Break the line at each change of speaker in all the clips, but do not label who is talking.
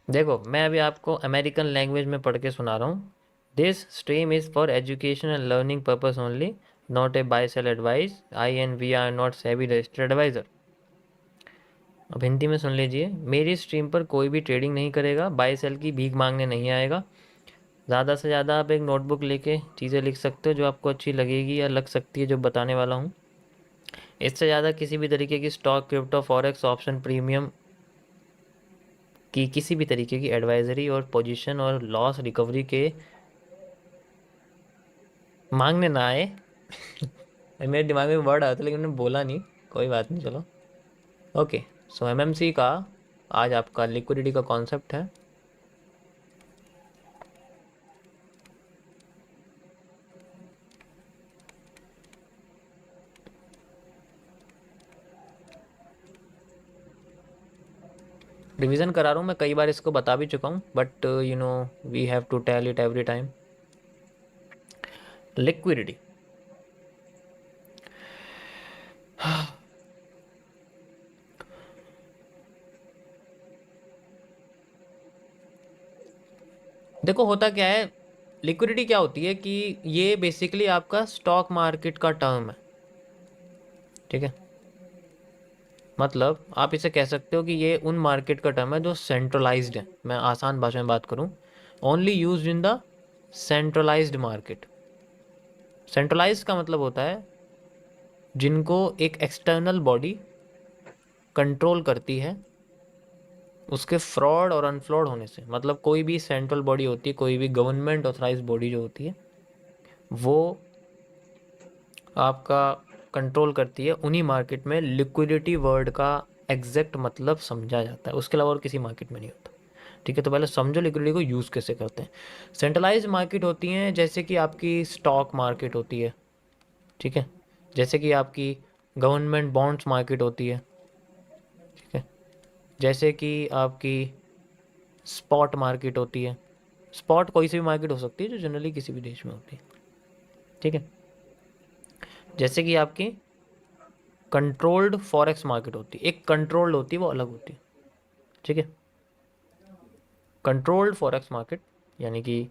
देखो मैं अभी आपको अमेरिकन लैंग्वेज में पढ़ के सुना रहा हूँ। This stream is for education and learning purpose only, not a buy sell advice. I and we are not SEBI registered advisor. अब हिंदी में सुन लीजिए। मेरी स्ट्रीम पर कोई भी ट्रेडिंग नहीं करेगा, बाय सेल की भीख मांगने नहीं आएगा। ज़्यादा से ज़्यादा आप एक नोटबुक लेके चीज़ें लिख सकते हो जो आपको अच्छी लगेगी या लग सकती है, जो बताने वाला हूँ। इससे ज़्यादा किसी भी तरीके की stock, crypto, forex, option, premium की किसी भी तरीके की एडवाइजरी और पोजीशन और लॉस रिकवरी के मांगने ना आए। मेरे दिमाग में वर्ड आया था लेकिन मैंने बोला नहीं, कोई बात नहीं, चलो। ओके। सो एमएमसी का आज आपका लिक्विडिटी का कॉन्सेप्ट है। रिवीजन करा रहा हूँ मैं, कई बार इसको बता भी चुका हूँ, but you know we have to tell it every time. Liquidity, देखो होता क्या है, लिक्विडिटी क्या होती है कि ये बेसिकली आपका स्टॉक मार्केट का टर्म है, ठीक है। मतलब आप इसे कह सकते हो कि ये उन मार्केट का टर्म है जो सेंट्रलाइज्ड है। मैं आसान भाषा में बात करूं, only used in the centralized market. Centralize का मतलब होता है जिनको एक एक्सटर्नल बॉडी कंट्रोल करती है उसके फ्रॉड और अनफ्लॉड होने से। मतलब कोई भी सेंट्रल बॉडी होती है, कोई भी गवर्नमेंट ऑथराइज बॉडी जो होती है, वो आपका कंट्रोल करती है। उन्हीं मार्केट में लिक्विडिटी वर्ड का एग्जैक्ट मतलब समझा जाता है, उसके अलावा और किसी मार्केट में नहीं होता, ठीक है। तो पहले समझो लिक्विडिटी को यूज़ कैसे करते हैं। सेंट्रलाइज्ड मार्केट होती हैं जैसे कि आपकी स्टॉक मार्केट होती है, ठीक है। जैसे कि आपकी गवर्नमेंट बॉन्ड्स मार्केट होती है, ठीक है। जैसे कि आपकी स्पॉट मार्केट होती है। स्पॉट कोई सी भी मार्केट हो सकती है जो जनरली किसी भी देश में होती है, ठीक है। जैसे कि आपकी कंट्रोल्ड फॉरेक्स मार्केट होती है। एक कंट्रोल्ड होती है, वो अलग होती है, ठीक है। कंट्रोल्ड फॉरेक्स मार्केट यानी कि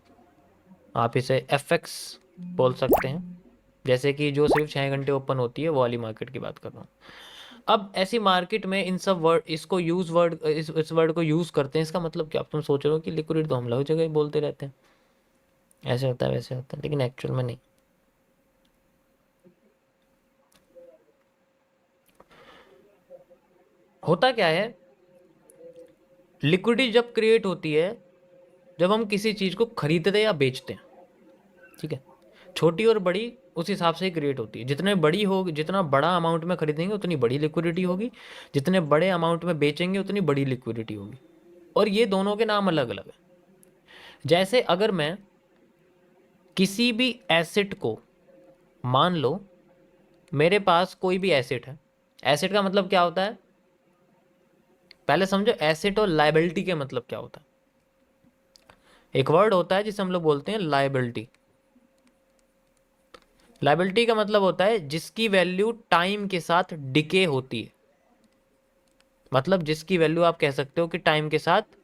आप इसे एफएक्स बोल सकते हैं। जैसे कि जो सिर्फ 6 घंटे ओपन होती है, वो वाली मार्केट की बात कर रहा हूँ। अब ऐसी मार्केट में इन सब वर्ड, इसको यूज वर्ड, इस वर्ड को यूज करते हैं। इसका मतलब क्या? अब तुम सोच रहे हो कि लिक्विड तो हम लोग जगह ही बोलते रहते हैं, ऐसे होता है वैसे होता है, लेकिन एक्चुअल में नहीं। होता क्या है, लिक्विडिटी जब क्रिएट होती है जब हम किसी चीज़ को खरीदते या बेचते हैं, ठीक है। छोटी और बड़ी उस हिसाब से ही क्रिएट होती है। जितने बड़ी होगी, जितना बड़ा अमाउंट में खरीदेंगे उतनी बड़ी लिक्विडिटी होगी, जितने बड़े अमाउंट में बेचेंगे उतनी बड़ी लिक्विडिटी होगी। और ये दोनों के नाम अलग अलग है। जैसे अगर मैं किसी भी एसेट को, मान लो मेरे पास कोई भी एसेट है। एसेट का मतलब क्या होता है, पहले समझो एसेट और लाइबिलिटी के मतलब क्या होता है। एक वर्ड होता है जिसे हम लोग बोलते हैं लाइबिलिटी। लाइबिलिटी का मतलब होता है जिसकी वैल्यू टाइम के साथ डिके होती है। मतलब जिसकी वैल्यू आप कह सकते हो कि टाइम के साथ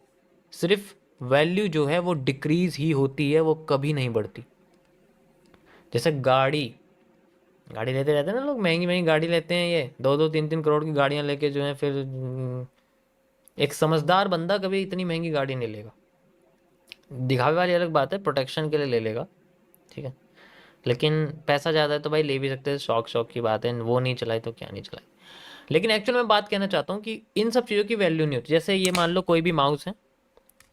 सिर्फ वैल्यू जो है वो डिक्रीज ही होती है, वो कभी नहीं बढ़ती। जैसे गाड़ी, गाड़ी लेते रहते हैं ना लोग, महंगी महंगी गाड़ी लेते हैं, ये 2-2 3-3 करोड़ की गाड़ियां लेके जो है फिर एक समझदार बंदा कभी इतनी महंगी गाड़ी नहीं लेगा। दिखावे वाली अलग बात है, प्रोटेक्शन के लिए ले लेगा, ठीक है। लेकिन पैसा ज़्यादा है तो भाई ले भी सकते हैं, शौक शौक की बात है, वो नहीं चलाई तो क्या नहीं चलाई। लेकिन एक्चुअल में बात कहना चाहता हूँ कि इन सब चीज़ों की वैल्यू नहीं होती। जैसे ये मान लो कोई भी माउस है,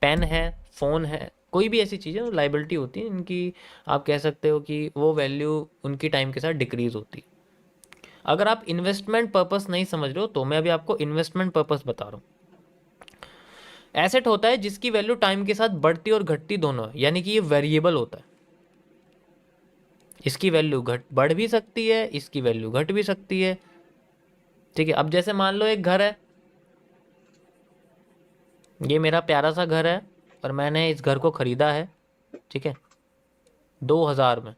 पेन है, फ़ोन है, कोई भी ऐसी चीज़ें लाइबिलिटी होती है इनकी। आप कह सकते हो कि वो वैल्यू उनकी टाइम के साथ डिक्रीज होती है। अगर आप इन्वेस्टमेंट पर्पस नहीं समझ रहे हो तो मैं अभी आपको इन्वेस्टमेंट पर्पस बता रहा हूँ। एसेट होता है जिसकी वैल्यू टाइम के साथ बढ़ती और घटती दोनों है, यानी कि ये वेरिएबल होता है। इसकी वैल्यू घट बढ़ भी सकती है, इसकी वैल्यू घट भी सकती है, ठीक है। अब जैसे मान लो एक घर है, ये मेरा प्यारा सा घर है और मैंने इस घर को खरीदा है, ठीक है, 2000 में।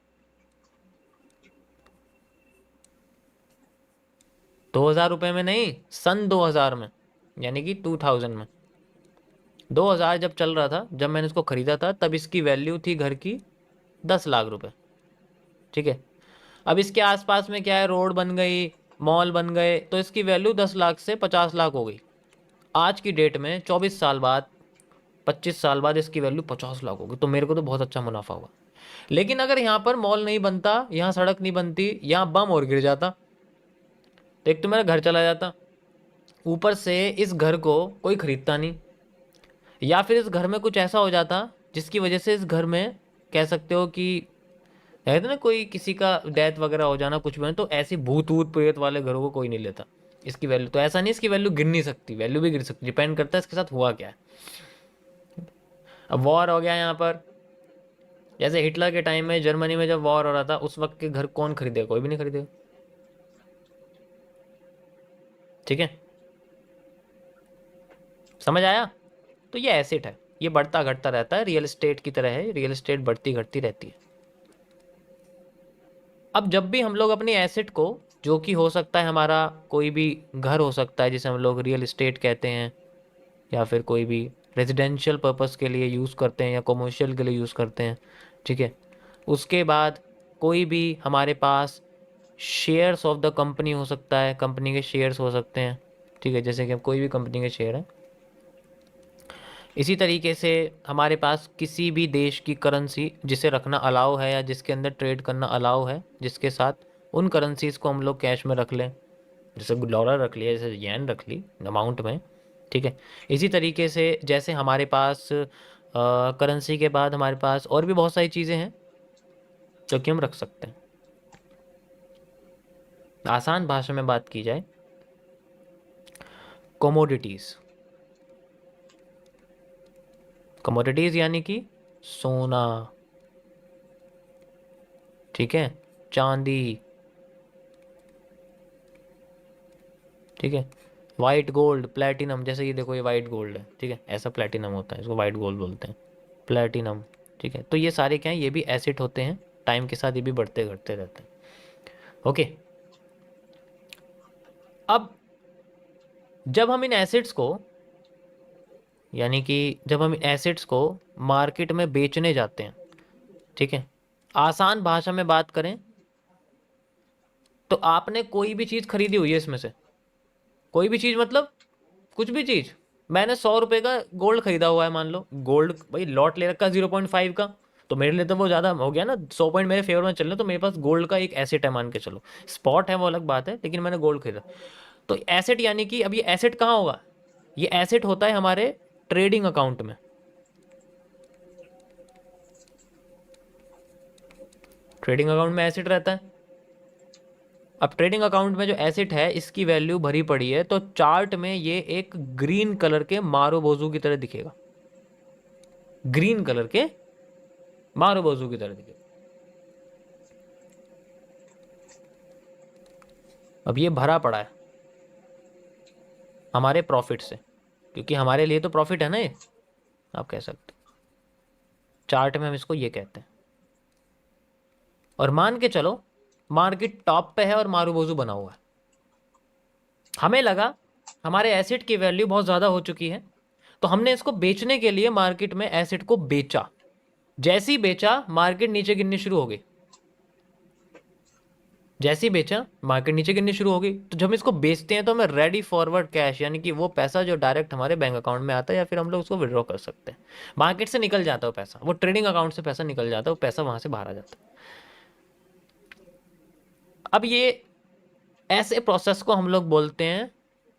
2000 रुपये में नहीं, सन 2000 में, यानी कि 2000 में। 2000 जब चल रहा था, जब मैंने इसको खरीदा था, तब इसकी वैल्यू थी घर की 10 लाख रुपए। ठीक है, अब इसके आसपास में क्या है, रोड बन गई, मॉल बन गए, तो इसकी वैल्यू 10 लाख से 50 लाख हो गई। आज की डेट में 24 साल बाद, 25 साल बाद इसकी वैल्यू 50 लाख होगी, तो मेरे को तो बहुत अच्छा मुनाफा हुआ। लेकिन अगर यहाँ पर मॉल नहीं बनता, यहाँ सड़क नहीं बनती, यहाँ बम और गिर जाता, तो एक तो मेरा घर चला जाता, ऊपर से इस घर को कोई खरीदता नहीं, या फिर इस घर में कुछ ऐसा हो जाता जिसकी वजह से इस घर में, कह सकते हो कि, है ना, कोई किसी का डेथ वगैरह हो जाना, कुछ भी, तो ऐसे भूत वूत प्रेत वाले घरों को कोई नहीं लेता। इसकी वैल्यू तो ऐसा नहीं, इसकी वैल्यू गिर नहीं सकती, वैल्यू भी गिर सकती, डिपेंड करता है इसके साथ हुआ क्या है। अब वॉर हो गया यहाँ पर, जैसे हिटलर के टाइम में जर्मनी में जब वॉर हो रहा था, उस वक्त के घर कौन खरीदेगा, कोई भी नहीं खरीदेगा। ठीक है, समझ आया? तो ये एसेट है, ये बढ़ता घटता रहता है, रियल एस्टेट की तरह है, रियल एस्टेट बढ़ती घटती रहती है। अब जब भी हम लोग अपनी एसेट को, जो कि हो सकता है हमारा कोई भी घर हो सकता है जिसे हम लोग रियल एस्टेट कहते हैं, या फिर कोई भी रेजिडेंशियल पर्पस के लिए यूज़ करते हैं या कमर्शियल के लिए यूज़ करते हैं। ठीक है, उसके बाद कोई भी हमारे पास शेयर्स ऑफ द कंपनी हो सकता है, कंपनी के शेयर्स हो सकते हैं। ठीक है, जैसे कि कोई भी कंपनी के शेयर है। इसी तरीके से हमारे पास किसी भी देश की करेंसी जिसे रखना अलाउ है, या जिसके अंदर ट्रेड करना अलाउ है, जिसके साथ उन करेंसीज को हम लोग कैश में रख लें, जैसे डॉलर रख लिया, जैसे येन रख ली अमाउंट में। ठीक है, इसी तरीके से जैसे हमारे पास करेंसी के बाद हमारे पास और भी बहुत सारी चीज़ें हैं जो कि हम रख सकते हैं। आसान भाषा में बात की जाए, कमोडिटीज़, कमोडिटीज़ यानी कि सोना, ठीक है, चांदी, ठीक है, वाइट गोल्ड, प्लेटिनम, जैसे ये देखो, ये वाइट गोल्ड है, ठीक है, ऐसा प्लेटिनम होता है, इसको वाइट गोल्ड बोलते हैं, प्लेटिनम। ठीक है, तो ये सारे क्या हैं, ये भी एसेट होते हैं, टाइम के साथ ये भी बढ़ते घटते रहते हैं। ओके, अब जब हम इन एसेट्स को, यानी कि जब हम एसेट्स को मार्केट में बेचने जाते हैं, ठीक है, आसान भाषा में बात करें तो आपने कोई भी चीज़ खरीदी हुई है इसमें से, कोई भी चीज़ मतलब कुछ भी चीज़, मैंने 100 रुपये का गोल्ड खरीदा हुआ है, मान लो गोल्ड भाई लॉट ले रखा 0.5 का, तो मेरे लिए तो वो ज़्यादा हो गया ना, 100 पॉइंट मेरे फेवर में चल रहे, तो मेरे पास गोल्ड का एक एसेट है, मान के चलो, स्पॉट है वो अलग बात है, लेकिन मैंने गोल्ड खरीदा। तो एसेट यानी कि अब ये एसेट कहाँ होगा, ये एसेट होता है हमारे ट्रेडिंग अकाउंट में। ट्रेडिंग अकाउंट में एसेट रहता है। अब ट्रेडिंग अकाउंट में जो एसेट है, इसकी वैल्यू भरी पड़ी है, तो चार्ट में ये एक ग्रीन कलर के मारूबोजू की तरह दिखेगा, ग्रीन कलर के मारूबोजू की तरह दिखेगा। अब ये भरा पड़ा है हमारे प्रॉफिट से, क्योंकि हमारे लिए तो प्रॉफिट है ना ये, आप कह सकते हो, चार्ट में हम इसको ये कहते हैं। और मान के चलो मार्केट टॉप पे है और मारूबोजू बना हुआ है, हमें लगा हमारे एसेट की वैल्यू बहुत ज़्यादा हो चुकी है, तो हमने इसको बेचने के लिए मार्केट में एसेट को बेचा। जैसे ही बेचा, मार्केट नीचे गिरनी शुरू हो गई, जैसे ही बेचा मार्केट नीचे गिरनी शुरू हो गई, तो जब हम इसको बेचते हैं तो हमें रेडी फॉरवर्ड कैश, यानी कि वो पैसा जो डायरेक्ट हमारे बैंक अकाउंट में आता है, या फिर हम लोग उसको विड्रॉ कर सकते हैं, मार्केट से निकल जाता है वो पैसा, वो ट्रेडिंग अकाउंट से पैसा निकल जाता है, वो पैसा वहां से बाहर आ जाता है। अब ये ऐसे प्रोसेस को हम लोग बोलते हैं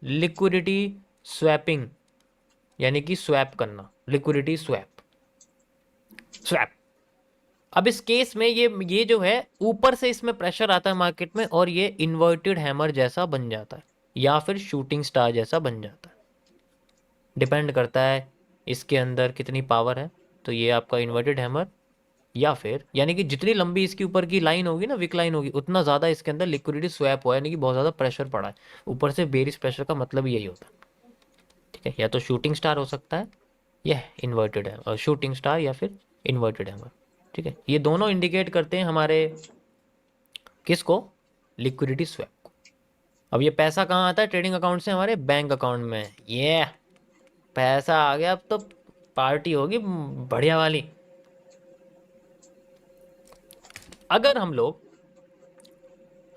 लिक्विडिटी स्वैपिंग, यानी कि स्वैप करना, लिक्विडिटी स्वैप, स्वैप। अब इस केस में ये जो है, ऊपर से इसमें प्रेशर आता है मार्केट में, और ये इन्वर्टेड हैमर जैसा बन जाता है, या फिर शूटिंग स्टार जैसा बन जाता है, डिपेंड करता है इसके अंदर कितनी पावर है। तो ये आपका इन्वर्टेड हैमर, या फिर यानी कि जितनी लंबी इसके ऊपर की लाइन होगी ना, विक लाइन होगी, उतना ज़्यादा इसके अंदर लिक्विडिटी स्वैप हुआ है, यानी कि बहुत ज़्यादा प्रेशर पड़ा है ऊपर से। बेरिश प्रेशर का मतलब यही होता है, ठीक है, या तो शूटिंग स्टार हो सकता है, या इन्वर्टेड है, और शूटिंग स्टार या फिर इन्वर्टेड हैमर। ठीक है, ये दोनों इंडिकेट करते हैं हमारे किसको, लिक्विडिटी स्वैप को। अब ये पैसा कहाँ आता है, ट्रेडिंग अकाउंट से हमारे बैंक अकाउंट में, ये पैसा आ गया, अब तो पार्टी होगी बढ़िया वाली। अगर हम लोग,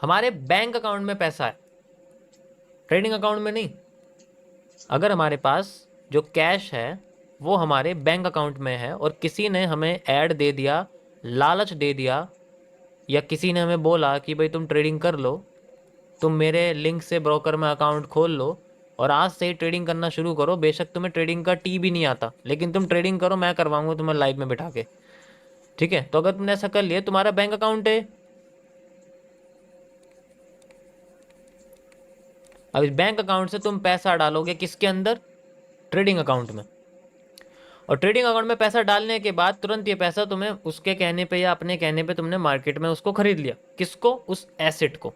हमारे बैंक अकाउंट में पैसा है, ट्रेडिंग अकाउंट में नहीं, अगर हमारे पास जो कैश है वो हमारे बैंक अकाउंट में है और किसी ने हमें ऐड दे दिया, लालच दे दिया, या किसी ने हमें बोला कि भाई तुम ट्रेडिंग कर लो, तुम मेरे लिंक से ब्रोकर में अकाउंट खोल लो और आज से ही ट्रेडिंग करना शुरू करो, बेशक तुम्हें ट्रेडिंग का टी भी नहीं आता, लेकिन तुम ट्रेडिंग करो, मैं करवाऊंगा तुम्हें लाइव में बिठा के। ठीक है, तो अगर तुमने ऐसा कर लिया, तुम्हारा बैंक अकाउंट है, अब इस बैंक अकाउंट से तुम पैसा डालोगे किसके अंदर, ट्रेडिंग अकाउंट में, और ट्रेडिंग अकाउंट में पैसा डालने के बाद तुरंत ये पैसा तुम्हें उसके कहने पे या अपने कहने पे तुमने मार्केट में उसको खरीद लिया, किसको, उस एसेट को।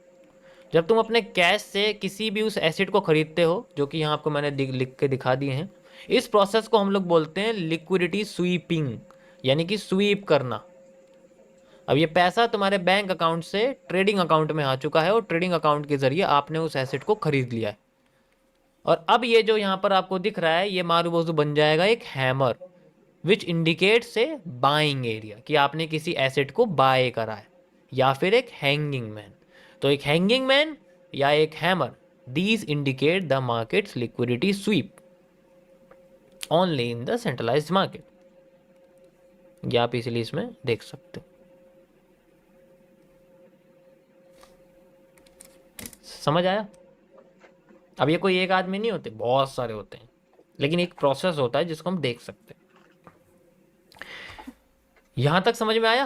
जब तुम अपने कैश से किसी भी उस एसेट को खरीदते हो, जो कि यहाँ आपको मैंने लिख के दिखा दिए हैं, इस प्रोसेस को हम लोग बोलते हैं लिक्विडिटी स्वीपिंग, यानी कि स्वीप करना। अब ये पैसा तुम्हारे बैंक अकाउंट से ट्रेडिंग अकाउंट में आ चुका है और ट्रेडिंग अकाउंट के जरिए आपने उस एसेट को खरीद लिया है। और अब ये जो यहाँ पर आपको दिख रहा है, ये मारूबोजू बन जाएगा एक hammer, which indicates a buying area, कि आपने किसी एसेट को बाय करा है, या फिर एक हैंगिंग मैन। तो एक हैंगिंग मैन या एक hammer, these indicate the markets liquidity SVEEP only in the centralized market. या आप इसलिए इसमें देख सकते हो। समझ आया? अब ये कोई एक आदमी नहीं होते, बहुत सारे होते हैं, लेकिन एक प्रोसेस होता है जिसको हम देख सकते हैं। यहां तक समझ में आया?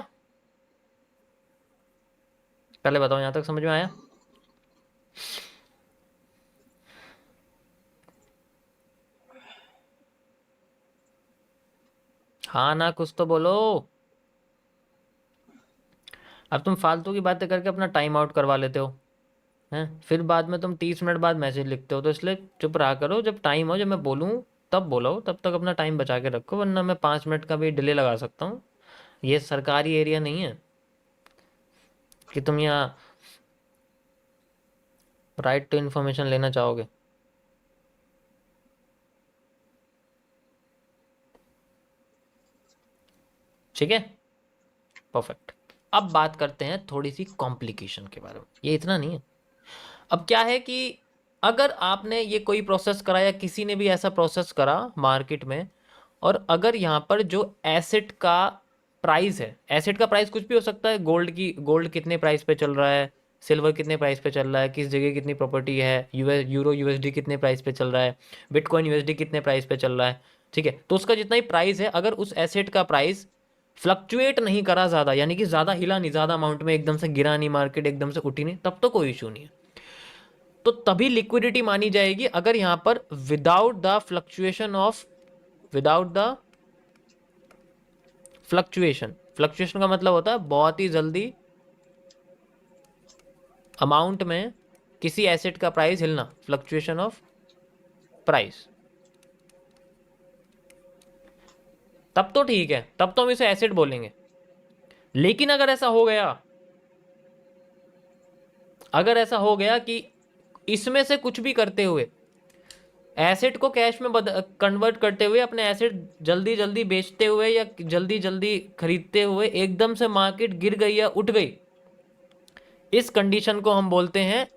पहले बताओ, यहां तक समझ में आया? हाँ ना, कुछ तो बोलो। अब तुम फालतू की बातें करके अपना टाइम आउट करवा लेते हो हैं, फिर बाद में तुम 30 मिनट बाद मैसेज लिखते हो, तो इसलिए चुप रहा करो, जब टाइम हो, जब मैं बोलूँ तब बोलो, तब तक अपना टाइम बचा के रखो, वरना मैं 5 मिनट का भी डिले लगा सकता हूँ। ये सरकारी एरिया नहीं है कि तुम यहाँ राइट टू इन्फॉर्मेशन लेना चाहोगे। ठीक है, परफेक्ट। अब बात करते हैं थोड़ी सी कॉम्प्लिकेशन के बारे में, ये इतना नहीं है। अब क्या है कि अगर आपने ये कोई प्रोसेस करा या किसी ने भी ऐसा प्रोसेस करा मार्केट में, और अगर यहाँ पर जो एसेट का प्राइस है, एसेट का प्राइस कुछ भी हो सकता है, गोल्ड कितने प्राइस पे चल रहा है, सिल्वर कितने प्राइस पे चल रहा है, किस जगह कितनी प्रॉपर्टी है, यूरो यूएसडी कितने प्राइस पे चल रहा है, बिटकॉइन यूएसडी कितने प्राइस पे चल रहा है। ठीक है, तो उसका जितना ही प्राइस है, अगर उस एसेट का प्राइस फ्लक्चुएट नहीं करा ज़्यादा, यानी कि ज़्यादा हिला नहीं, ज़्यादा अमाउंट में एकदम से गिरा नहीं, मार्केट एकदम से उठी नहीं, तब तो कोई इशू नहीं है। तो तभी लिक्विडिटी मानी जाएगी अगर यहां पर विदाउट द फ्लक्चुएशन का मतलब होता है बहुत ही जल्दी अमाउंट में किसी एसेट का प्राइस हिलना, फ्लक्चुएशन ऑफ प्राइस, तब तो ठीक है, तब तो हम इसे एसेट बोलेंगे। लेकिन अगर ऐसा हो गया कि इसमें से कुछ भी करते हुए, एसेट को कैश में कन्वर्ट करते हुए, अपने एसेट जल्दी जल्दी बेचते हुए या जल्दी जल्दी खरीदते हुए एकदम से मार्केट गिर गई या उठ गई, इस कंडीशन को हम बोलते हैं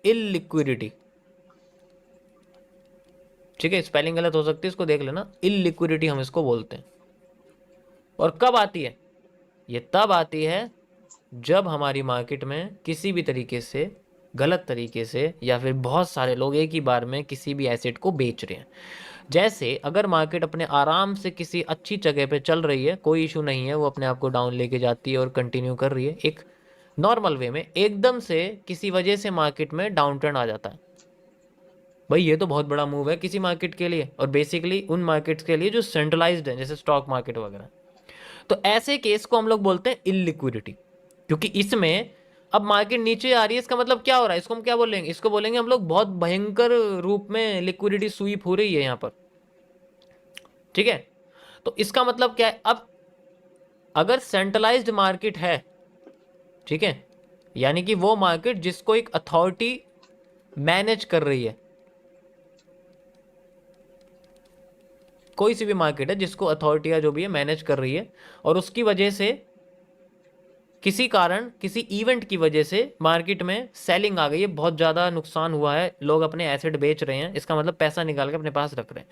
इलिक्विडिटी। ठीक है, स्पेलिंग गलत हो सकती है, इसको देख लेना, इलिक्विडिटी हम इसको बोलते हैं। और कब आती है? ये तब आती है जब हमारी मार्केट में किसी भी तरीके से, गलत तरीके से, या फिर बहुत सारे लोग एक ही बार में किसी भी एसेट को बेच रहे हैं। जैसे अगर मार्केट अपने आराम से किसी अच्छी जगह पे चल रही है, कोई इशू नहीं है, वो अपने आप को डाउन लेके जाती है और कंटिन्यू कर रही है एक नॉर्मल वे में, एकदम से किसी वजह से मार्केट में डाउन ट्रेंड आ जाता है, भाई ये तो बहुत बड़ा मूव है किसी मार्केट के लिए, और बेसिकली उन मार्केट्स के लिए जो सेंट्रलाइज्ड है, जैसे स्टॉक मार्केट वगैरह। तो ऐसे केस को हम लोग बोलते हैं इलिक्विडिटी, क्योंकि इसमें अब मार्केट नीचे आ रही है, इसका मतलब क्या हो रहा है, इसको हम क्या बोलेंगे, इसको बोलेंगे हम लोग बहुत भयंकर रूप में लिक्विडिटी स्वीप हो रही है यहाँ पर। ठीक है, तो इसका मतलब क्या है, अब अगर सेंट्रलाइज्ड मार्केट है, ठीक है, यानी कि वो मार्केट जिसको एक अथॉरिटी मैनेज कर रही है, कोई सी भी मार्केट है जिसको अथॉरिटी या जो भी है मैनेज कर रही है, और उसकी वजह से किसी कारण, किसी इवेंट की वजह से मार्केट में सेलिंग आ गई है, बहुत ज़्यादा नुकसान हुआ है, लोग अपने एसेट बेच रहे हैं, इसका मतलब पैसा निकाल के अपने पास रख रहे हैं।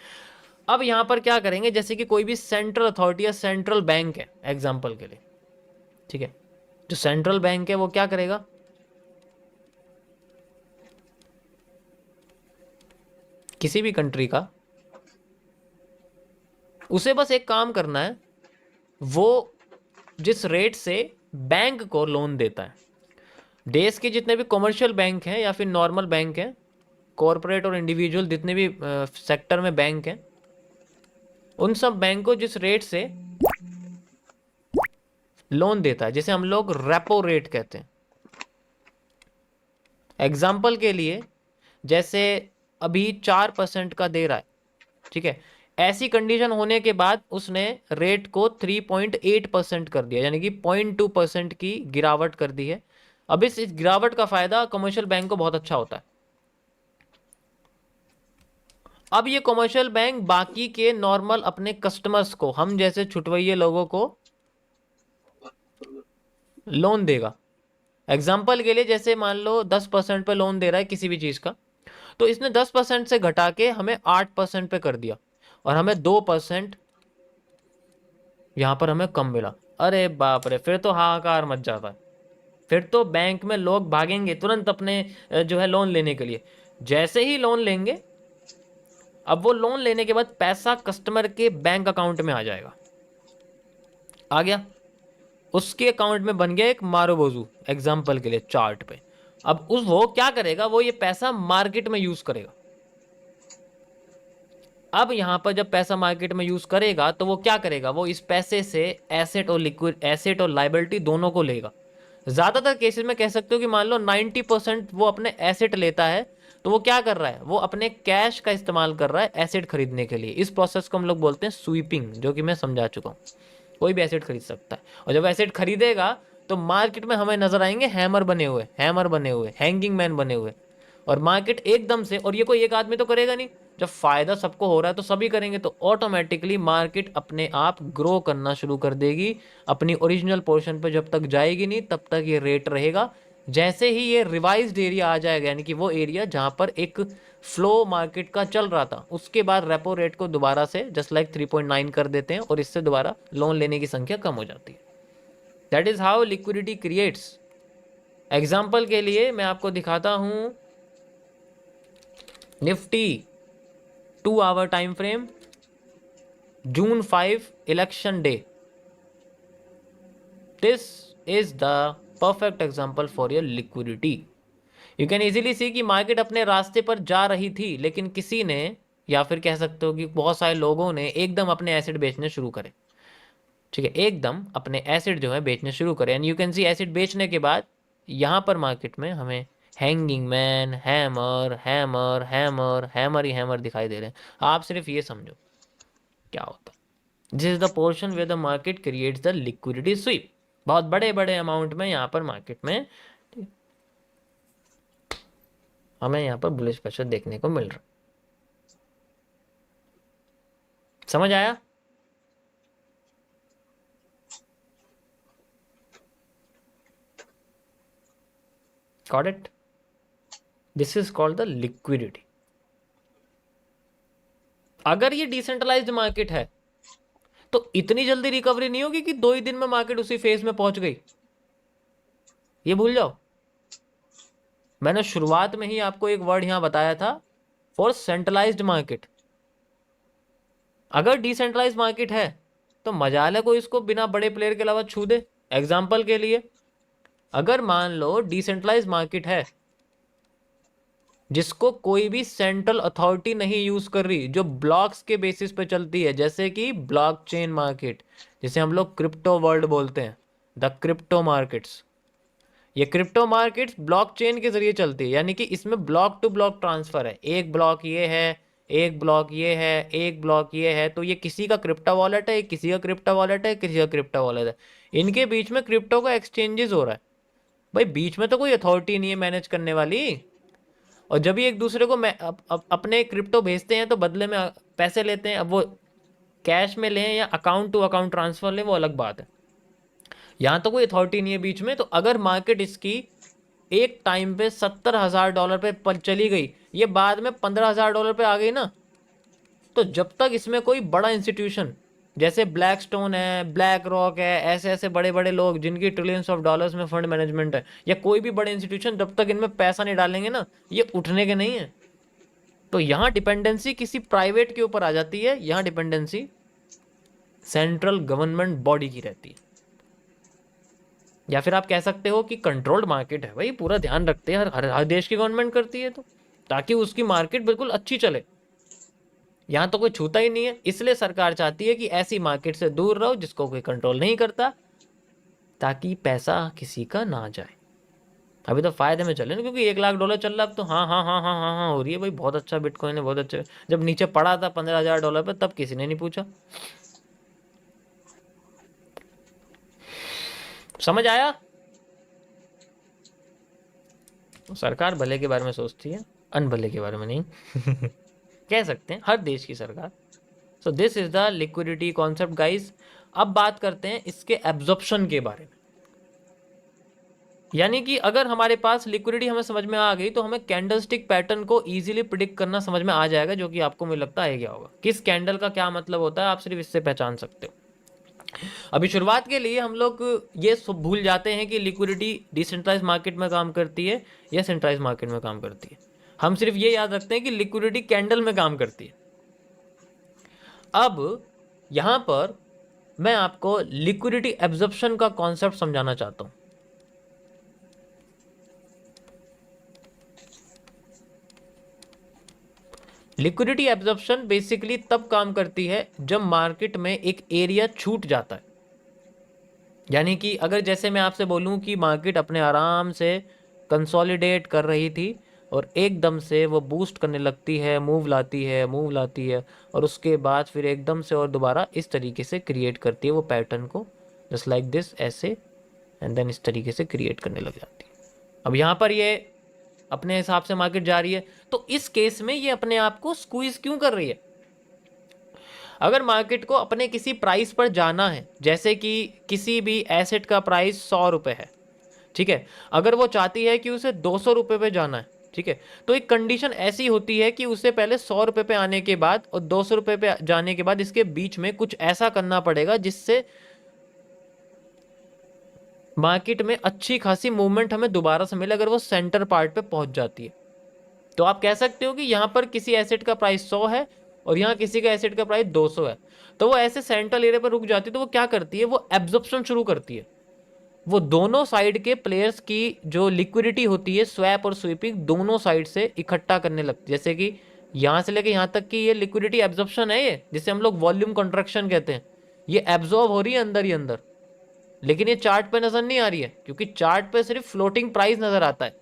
अब यहाँ पर क्या करेंगे, जैसे कि कोई भी सेंट्रल अथॉरिटी या सेंट्रल बैंक है एग्जाम्पल के लिए, ठीक है, जो सेंट्रल बैंक है वो क्या करेगा, किसी भी कंट्री का, उसे बस एक काम करना है, वो जिस रेट से बैंक को लोन देता है, देश के जितने भी कमर्शियल बैंक हैं या फिर नॉर्मल बैंक हैं, कॉरपोरेट और इंडिविजुअल जितने भी सेक्टर में बैंक हैं, उन सब बैंक को जिस रेट से लोन देता है, जिसे हम लोग रेपो रेट कहते हैं। एग्जाम्पल के लिए जैसे अभी 4% का दे रहा है, ठीक है, ऐसी कंडीशन होने के बाद उसने रेट को 3.8% कर दिया, यानी कि 0.2% की गिरावट कर दी है। अब इस गिरावट का फायदा कमर्शियल बैंक को बहुत अच्छा होता है। अब ये कमर्शियल बैंक बाकी के नॉर्मल अपने कस्टमर्स को, हम जैसे छुटवैये लोगों को लोन देगा। एग्जाम्पल के लिए जैसे मान लो 10% पे लोन दे रहा है किसी भी चीज़ का, तो इसने 10% से घटा के हमें 8% पे कर दिया, और हमें 2% यहाँ पर हमें कम मिला। अरे बाप रे, फिर तो हाहाकार मच जाता है, फिर तो बैंक में लोग भागेंगे तुरंत अपने जो है लोन लेने के लिए। जैसे ही लोन लेंगे, अब वो लोन लेने के बाद पैसा कस्टमर के बैंक अकाउंट में आ जाएगा, आ गया, उसके अकाउंट में बन गया एक मारोबोजू एग्जाम्पल के लिए चार्ट पे। अब उस वो क्या करेगा, वो ये पैसा मार्केट में यूज करेगा। अब यहां पर जब पैसा मार्केट में यूज करेगा तो वो क्या करेगा, वो इस पैसे से एसेट और लिक्विड, एसेट और लाइबिलिटी दोनों को लेगा। ज्यादातर केसेस में कह सकते हो कि मान लो 90% वो अपने एसेट लेता है, तो वो क्या कर रहा है, वो अपने कैश का इस्तेमाल कर रहा है एसेट खरीदने के लिए। इस प्रोसेस को हम लोग बोलते हैं स्वीपिंग, जो कि मैं समझा चुका हूँ। कोई भी एसेट खरीद सकता है, और जब एसेट खरीदेगा तो मार्केट में हमें नजर आएंगे हैमर बने हुए, हैमर बने हुए, हैंगिंग मैन बने हुए, और मार्केट एकदम से, और ये कोई एक आदमी तो करेगा नहीं, जब फायदा सबको हो रहा है तो सभी करेंगे, तो ऑटोमेटिकली मार्केट अपने आप ग्रो करना शुरू कर देगी। अपनी ओरिजिनल पोर्शन पर जब तक जाएगी नहीं तब तक ये रेट रहेगा। जैसे ही ये रिवाइज्ड एरिया आ जाएगा, यानी कि वो एरिया जहां पर एक फ्लो मार्केट का चल रहा था, उसके बाद रेपो रेट को दोबारा से जस्ट लाइक 3.9 कर देते हैं, और इससे दोबारा लोन लेने की संख्या कम हो जाती है। That is how liquidity creates. Example के लिए मैं आपको दिखाता हूं Nifty 2 hour time frame, June 5 election day. This is the perfect example for your liquidity. You can easily see कि मार्केट अपने रास्ते पर जा रही थी, लेकिन किसी ने, या फिर कह सकते हो कि बहुत सारे लोगों ने एकदम अपने एसेट बेचने शुरू करे, ठीक है, एकदम अपने एसेट जो है बेचने शुरू करे। And you can see asset बेचने के बाद यहाँ पर मार्केट में हमें hanging man, hammer hammer hammer hammer ही हैमर दिखाई दे रहे हैं। आप सिर्फ ये समझो क्या होता है, this is the portion where the market creates the liquidity sweep. बहुत बड़े बड़े अमाउंट में यहाँ पर मार्केट में हमें यहाँ पर बुलिश प्रेशर देखने को मिल रहा। समझ आया? Got it? This is called the liquidity. अगर ये डिसेंट्रलाइज्ड मार्केट है तो इतनी जल्दी रिकवरी नहीं होगी कि 2 ही दिन में मार्केट उसी फेज में पहुंच गई, ये भूल जाओ। मैंने शुरुआत में ही आपको एक वर्ड यहां बताया था, फॉर सेंट्रलाइज्ड मार्केट। अगर डिसेंट्रलाइज्ड मार्केट है तो मजाल है कोई इसको बिना बड़े प्लेयर के अलावा छू दे। एग्जाम्पल के लिए, अगर मान लो डिसेंट्रलाइज्ड मार्केट है जिसको कोई भी सेंट्रल अथॉरिटी नहीं यूज कर रही, जो ब्लॉक्स के बेसिस पे चलती है, जैसे कि ब्लॉकचेन मार्केट, जिसे हम लोग क्रिप्टो वर्ल्ड बोलते हैं, द क्रिप्टो मार्केट्स। ये क्रिप्टो मार्केट्स ब्लॉकचेन के जरिए चलती है, यानी कि इसमें ब्लॉक टू ब्लॉक ट्रांसफर है। एक ब्लॉक ये है, एक ब्लॉक ये है, एक ब्लॉक ये है, तो ये किसी का क्रिप्टो वॉलेट है, किसी का क्रिप्टो वॉलेट है, किसी का क्रिप्टो वॉलेट है, इनके बीच में क्रिप्टो का एक्सचेंजेस हो रहा है। भाई बीच में तो कोई अथॉरिटी नहीं है मैनेज करने वाली, और जब ये एक दूसरे को अपने क्रिप्टो भेजते हैं तो बदले में पैसे लेते हैं। अब वो कैश में लें या अकाउंट टू अकाउंट ट्रांसफर लें वो अलग बात है, यहाँ तो कोई अथॉरिटी नहीं है बीच में। तो अगर मार्केट इसकी एक टाइम पे $70,000 पे चली गई, ये बाद में $15,000 पे आ गई ना, तो जब तक इसमें कोई बड़ा इंस्टीट्यूशन जैसे ब्लैक स्टोन है, ब्लैक रॉक है, ऐसे ऐसे बड़े बड़े लोग जिनकी ट्रिलियंस ऑफ डॉलर्स में फंड मैनेजमेंट है, या कोई भी बड़े इंस्टीट्यूशन जब तक इनमें पैसा नहीं डालेंगे ना, ये उठने के नहीं है। तो यहाँ डिपेंडेंसी किसी प्राइवेट के ऊपर आ जाती है, यहाँ डिपेंडेंसी सेंट्रल गवर्नमेंट बॉडी की रहती है। या फिर आप कह सकते हो कि कंट्रोल्ड मार्केट है भाई, पूरा ध्यान रखते हैं, हर देश की गवर्नमेंट करती है, तो ताकि उसकी मार्केट बिल्कुल अच्छी चले। यहाँ तो कोई छूता ही नहीं है, इसलिए सरकार चाहती है कि ऐसी मार्केट से दूर रहो जिसको कोई कंट्रोल नहीं करता, ताकि पैसा किसी का ना जाए। अभी तो फायदे में चले ना, क्योंकि $1,00,000 चल रहा है अब तो हाँ हाँ हाँ हाँ हाँ हाँ हो रही है भाई, बहुत अच्छा बिटकॉइन है, बहुत अच्छा। जब नीचे पड़ा था $15,000 पे तब किसी ने नहीं पूछा। समझ आया? सरकार भले के बारे में सोचती है, अनभले के बारे में नहीं। कह सकते हैं हर देश की सरकार। So this is the liquidity concept guys. अब बात करते हैं इसके एब्जॉर्प्शन के बारे में। यानी कि अगर हमारे पास लिक्विडिटी हमें समझ में आ गई तो हमें कैंडलस्टिक पैटर्न को इजीली प्रिडिक्ट करना समझ में आ जाएगा, जो कि आपको मुझे लगता है क्या होगा, किस कैंडल का क्या मतलब होता है, आप सिर्फ इससे पहचान सकते हो। अभी शुरुआत के लिए हम लोग ये भूल जाते हैं कि लिक्विडिटी डिसेंट्रलाइज मार्केट में काम करती है या सेंट्रलाइज मार्केट में काम करती है। हम सिर्फ ये याद रखते हैं कि लिक्विडिटी कैंडल में काम करती है। अब यहां पर मैं आपको लिक्विडिटी एब्जॉर्प्शन का कॉन्सेप्ट समझाना चाहता हूं। लिक्विडिटी एब्जॉर्प्शन बेसिकली तब काम करती है जब मार्केट में एक एरिया छूट जाता है। यानी कि अगर जैसे मैं आपसे बोलूं कि मार्केट अपने आराम से कंसोलिडेट कर रही थी और एकदम से वो बूस्ट करने लगती है, मूव लाती है और उसके बाद फिर एकदम से और दोबारा इस तरीके से क्रिएट करती है वो पैटर्न को, जस्ट लाइक दिस, ऐसे, एंड देन इस तरीके से क्रिएट करने लग जाती है। अब यहाँ पर ये अपने हिसाब से मार्केट जा रही है, तो इस केस में ये अपने आप को स्क्वीज क्यों कर रही है? अगर मार्केट को अपने किसी प्राइस पर जाना है, जैसे कि किसी भी एसेट का प्राइस ₹100 है, ठीक है, अगर वो चाहती है कि उसे ₹200 पे जाना है, ठीक है, तो एक कंडीशन ऐसी होती है कि उसे पहले ₹100 पे आने के बाद और ₹200 पे जाने के बाद इसके बीच में कुछ ऐसा करना पड़ेगा जिससे मार्केट में अच्छी खासी मूवमेंट हमें दोबारा से मिले, अगर वो सेंटर पार्ट पे पहुंच जाती है। तो आप कह सकते हो कि यहाँ पर किसी एसेट का प्राइस 100 है और यहाँ किसी का एसेट का प्राइस 200 है, तो वो ऐसे सेंट्रल एरिया पर रुक जाती है, तो वो क्या करती है, वो एब्जॉर्प्शन शुरू करती है। वो दोनों साइड के प्लेयर्स की जो लिक्विडिटी होती है, स्वैप और स्वीपिंग, दोनों साइड से इकट्ठा करने लगती है। जैसे कि यहाँ से लेके यहाँ तक की ये लिक्विडिटी एब्जॉर्प्शन है, ये जिसे हम लोग वॉल्यूम कंट्रैक्शन कहते हैं, ये एब्जॉर्ब हो रही है अंदर ही अंदर, लेकिन ये चार्ट पे नजर नहीं आ रही है, क्योंकि चार्ट पे सिर्फ फ्लोटिंग प्राइस नजर आता है,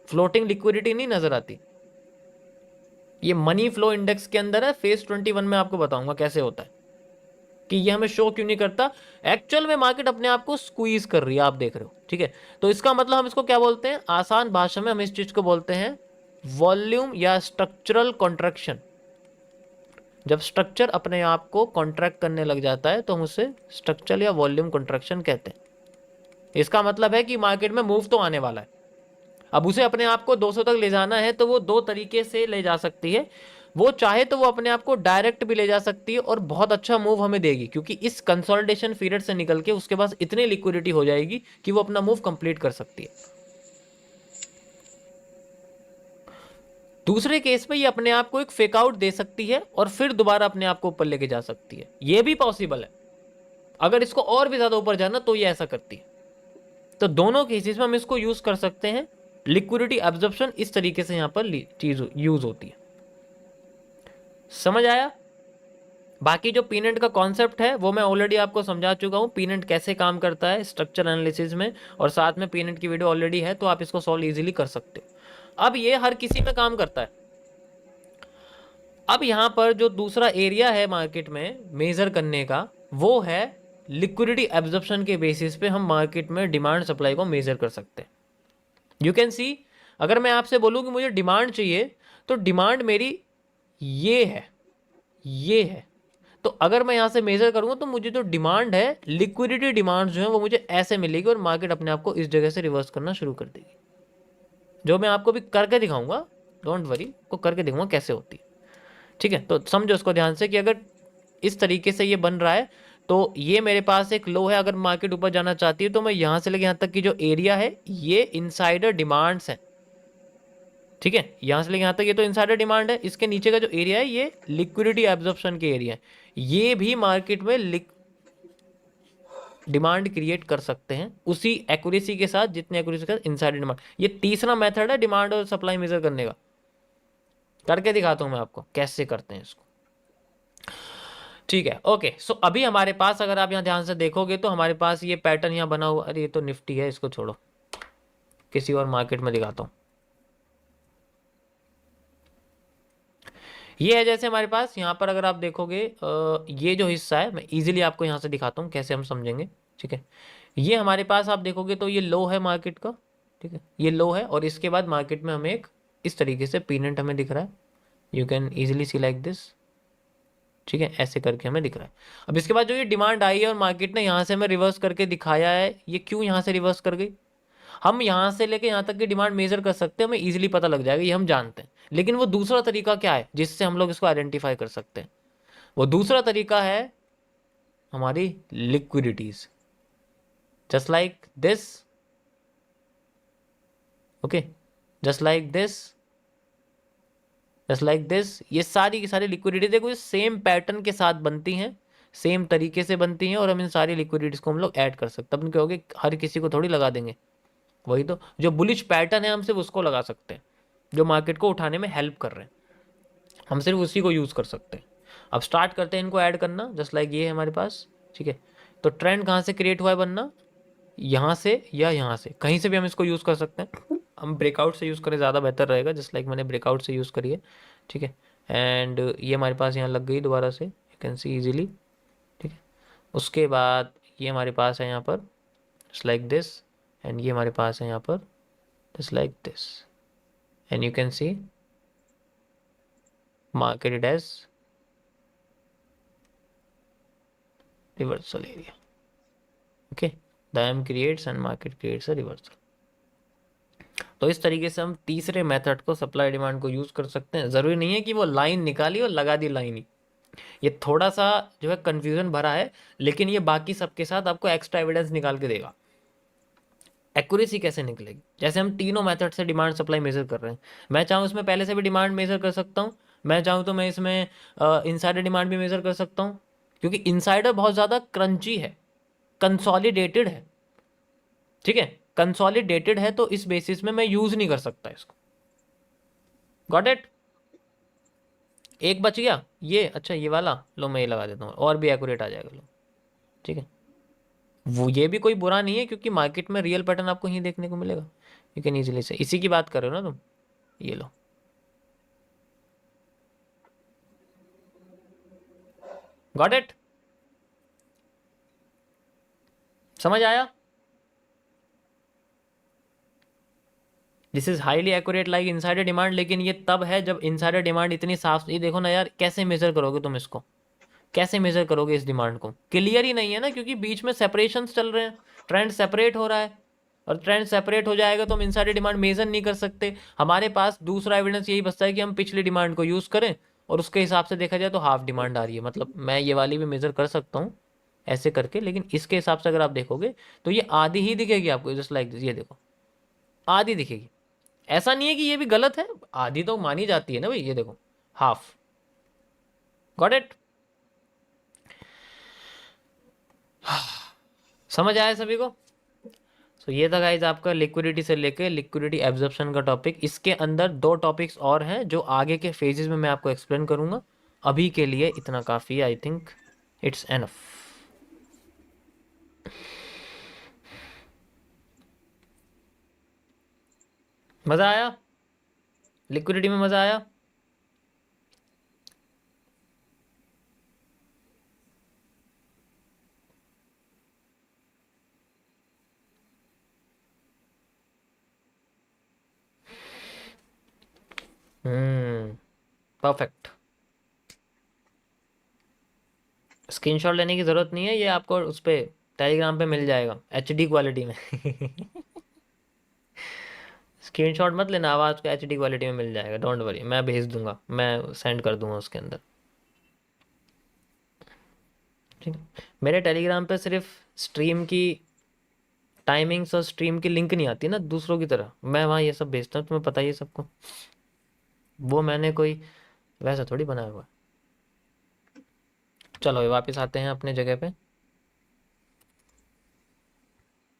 फ्लोटिंग लिक्विडिटी नहीं नजर आती। ये मनी फ्लो इंडेक्स के अंदर है, फेज 21 में आपको बताऊंगा कैसे होता है कि ये हमें शो क्यों नहीं करता। एक्चुअल में मार्केट अपने आप को स्क्वीज कर रही है, आप देख रहे हो, ठीक है। तो इसका मतलब हम इसको क्या बोलते हैं, आसान भाषा में हम इस चीज को बोलते हैं वॉल्यूम या स्ट्रक्चरल कॉन्ट्रैक्शन। जब स्ट्रक्चर अपने आप को कॉन्ट्रैक्ट करने लग जाता है तो हम उसे स्ट्रक्चरल या वॉल्यूम कॉन्ट्रैक्शन कहते हैं। इसका मतलब है कि मार्केट में मूव तो आने वाला है, अब उसे अपने आप को 200 तक ले जाना है, तो वो दो तरीके से ले जा सकती है। वो चाहे तो वो अपने आप को डायरेक्ट भी ले जा सकती है और बहुत अच्छा मूव हमें देगी, क्योंकि इस कंसोलिडेशन पीरियड से निकल के उसके पास इतनी लिक्विडिटी हो जाएगी कि वो अपना मूव कंप्लीट कर सकती है। दूसरे केस में ये अपने आप को एक फेक आउट दे सकती है और फिर दोबारा अपने आप को ऊपर लेके जा सकती है, ये भी पॉसिबल है। अगर इसको और भी ज्यादा ऊपर जाना तो ये ऐसा करती है। तो दोनों केसेस में हम इसको यूज कर सकते हैं। लिक्विडिटी एब्जॉर्प्शन इस तरीके से यहां पर चीज यूज होती है। समझ आया? बाकी जो पीनेट का कॉन्सेप्ट है वो मैं ऑलरेडी आपको समझा चुका हूं, पीनेट कैसे काम करता है स्ट्रक्चर एनालिसिस में, और साथ में पीनेट की वीडियो ऑलरेडी है, तो आप इसको सॉल्व इजीली कर सकते हो। अब ये हर किसी में काम करता है। अब यहां पर जो दूसरा एरिया है मार्केट में मेजर करने का, वो है लिक्विडिटी एब्जॉर्प्शन के बेसिस पे हम मार्केट में डिमांड सप्लाई को मेजर कर सकते हैं। यू कैन सी, अगर मैं आपसे बोलूं कि मुझे डिमांड चाहिए, तो डिमांड मेरी ये है, तो अगर मैं यहाँ से मेजर करूंगा तो मुझे जो डिमांड है, लिक्विडिटी डिमांड जो है वो मुझे ऐसे मिलेगी और मार्केट अपने आप को इस जगह से रिवर्स करना शुरू कर देगी, जो मैं आपको भी करके दिखाऊंगा, डोंट वरी, को करके दिखाऊंगा कैसे होती है। ठीक है, तो समझो इसको ध्यान से कि अगर इस तरीके से ये बन रहा है तो ये मेरे पास एक लो है, अगर मार्केट ऊपर जाना चाहती है तो मैं यहां से लेके यहां तक की जो एरिया है ये इनसाइडर डिमांड्स है। ठीक है, यहां से लेके यहां तक ये तो इनसाइडर डिमांड है, इसके नीचे का जो एरिया है ये लिक्विडिटी एब्जॉर्प्शन के एरिया है। ये भी मार्केट में डिमांड क्रिएट कर सकते हैं उसी एक्यूरेसी के साथ जितनी एक्यूरेसी के साथ इनसाइडर डिमांड। ये तीसरा मेथड है डिमांड और सप्लाई मेजर करने का, करके दिखाता हूं मैं आपको कैसे करते हैं इसको। ठीक है, ओके। सो अभी हमारे पास अगर आप यहां ध्यान से देखोगे तो हमारे पास ये पैटर्न यहां बना हुआ, अरे ये तो निफ्टी है, इसको छोड़ो, किसी और मार्केट में दिखाता हूं। ये है जैसे हमारे पास यहाँ पर अगर आप देखोगे ये जो हिस्सा है, मैं इजीली आपको यहाँ से दिखाता हूँ कैसे हम समझेंगे। ठीक है, ये हमारे पास आप देखोगे तो ये लो है मार्केट का। ठीक है, ये लो है और इसके बाद मार्केट में हमें एक इस तरीके से पीनेंट हमें दिख रहा है, you can easily C like this. ठीक है, ऐसे करके हमें दिख रहा है। अब इसके बाद जो ये डिमांड आई है और मार्केट ने यहाँ से हमें रिवर्स करके दिखाया है, ये क्यों यहाँ से रिवर्स कर गई, हम यहाँ से लेके यहाँ तक की डिमांड मेजर कर सकते हैं, हमें इजीली पता लग जाएगा, ये हम जानते हैं। लेकिन वो दूसरा तरीका क्या है जिससे हम लोग इसको आइडेंटिफाई कर सकते हैं, वो दूसरा तरीका है हमारी liquidities, just like this. Okay, just like this, just like this, ये सारी की सारी लिक्विडिटी देखो सेम पैटर्न के साथ बनती हैं, सेम तरीके से बनती हैं, और हम इन सारी लिक्विडिटीज को हम लोग ऐड कर सकते हैं। अपन कहोगे हर किसी को थोड़ी लगा देंगे, वही तो जो बुलिश पैटर्न है हम सिर्फ उसको लगा सकते हैं, जो मार्केट को उठाने में हेल्प कर रहे हैं, हम सिर्फ उसी को यूज़ कर सकते हैं। अब स्टार्ट करते हैं इनको ऐड करना, जस्ट लाइक ये है हमारे पास। ठीक है, तो ट्रेंड कहाँ से क्रिएट हुआ है बनना, यहाँ से या यहाँ से, कहीं से भी हम इसको यूज़ कर सकते हैं। हम ब्रेकआउट से यूज़ करें ज़्यादा बेहतर रहेगा, जस्ट लाइक मैंने ब्रेकआउट से यूज़ करी है। ठीक है, एंड ये हमारे पास यहाँ लग गई दोबारा से, यू कैन सी इजीली। ठीक है, उसके बाद ये हमारे पास है यहाँ पर जस्ट लाइक दिस, एंड ये हमारे पास है यहाँ पर just like this, and you can C market it as reversal area. Okay, the M creates and market creates a reversal. तो इस तरीके से हम तीसरे मेथड को, सप्लाई डिमांड को यूज कर सकते हैं। जरूरी नहीं है कि वो लाइन निकाली और लगा दी लाइन ही, ये थोड़ा सा जो है कंफ्यूजन भरा है, लेकिन ये बाकी सबके साथ आपको एक्स्ट्रा एविडेंस निकाल के देगा। एक्यूरेसी कैसे निकलेगी, जैसे हम तीनों मेथड से डिमांड सप्लाई मेजर कर रहे हैं, मैं चाहूँ इसमें पहले से भी डिमांड मेजर कर सकता हूँ, मैं चाहूँ तो मैं इसमें इनसाइडर डिमांड भी मेजर कर सकता हूँ, क्योंकि इनसाइडर बहुत ज़्यादा क्रंची है, कंसोलिडेटेड है। ठीक है, कंसोलिडेटेड है तो इस बेसिस में मैं यूज नहीं कर सकता इसको। गॉट इट, एक बच गया ये, अच्छा ये वाला लो मैं ये लगा देता हूँ और भी एक्यूरेट आ जाएगा लो। ठीक है, वो ये भी कोई बुरा नहीं है क्योंकि मार्केट में रियल पैटर्न आपको ही देखने को मिलेगा, यू कैन इजीली से, इसी की बात कर रहे हो ना तुम, ये लो। गॉट इट, समझ आया, this is highly accurate like insider demand. लेकिन ये तब है जब इनसाइडर डिमांड इतनी साफ, ये देखो ना यार, कैसे मेजर करोगे तुम इसको, कैसे मेजर करोगे इस डिमांड को, क्लियर ही नहीं है ना, क्योंकि बीच में सेपरेशन चल रहे हैं, ट्रेंड सेपरेट हो रहा है, और ट्रेंड सेपरेट हो जाएगा तो हम इनसाइडर डिमांड मेजर नहीं कर सकते। हमारे पास दूसरा एविडेंस यही बचता है कि हम पिछली डिमांड को यूज करें, और उसके हिसाब से देखा जाए तो हाफ डिमांड आ रही है, मतलब मैं ये वाली भी मेजर कर सकता हूँ ऐसे करके, लेकिन इसके हिसाब से अगर आप देखोगे तो ये आधी ही दिखेगी आपको, जस्ट लाइक दिस, ये देखो आधी दिखेगी। ऐसा नहीं है कि ये भी गलत है, आधी तो मानी जाती है ना भाई, ये देखो हाफ। गॉट इट, समझ आया सभी को। सो ये था गाइज आपका लिक्विडिटी से लेके लिक्विडिटी एब्जॉर्प्शन का टॉपिक। इसके अंदर दो टॉपिक्स और हैं जो आगे के फेजेस में मैं आपको एक्सप्लेन करूंगा, अभी के लिए इतना काफ़ी है, आई थिंक इट्स एनफ। मज़ा आया, लिक्विडिटी में मज़ा आया। परफेक्ट। स्क्रीनशॉट लेने की ज़रूरत नहीं है, ये आपको उस पर टेलीग्राम पे मिल जाएगा एचडी क्वालिटी में। स्क्रीनशॉट मत लेना, आवाज़ को एचडी क्वालिटी में मिल जाएगा, डोंट वरी, मैं भेज दूंगा, मैं सेंड कर दूंगा उसके अंदर। ठीक है, मेरे टेलीग्राम पे सिर्फ स्ट्रीम की टाइमिंग्स और स्ट्रीम की लिंक नहीं आती ना दूसरों की तरह, मैं वहाँ ये सब भेजता हूँ, तुम्हें पता ही है सबको। वो मैंने कोई वैसा थोड़ी बनाया हुआ है। चलो ये वापस आते हैं अपने जगह पे।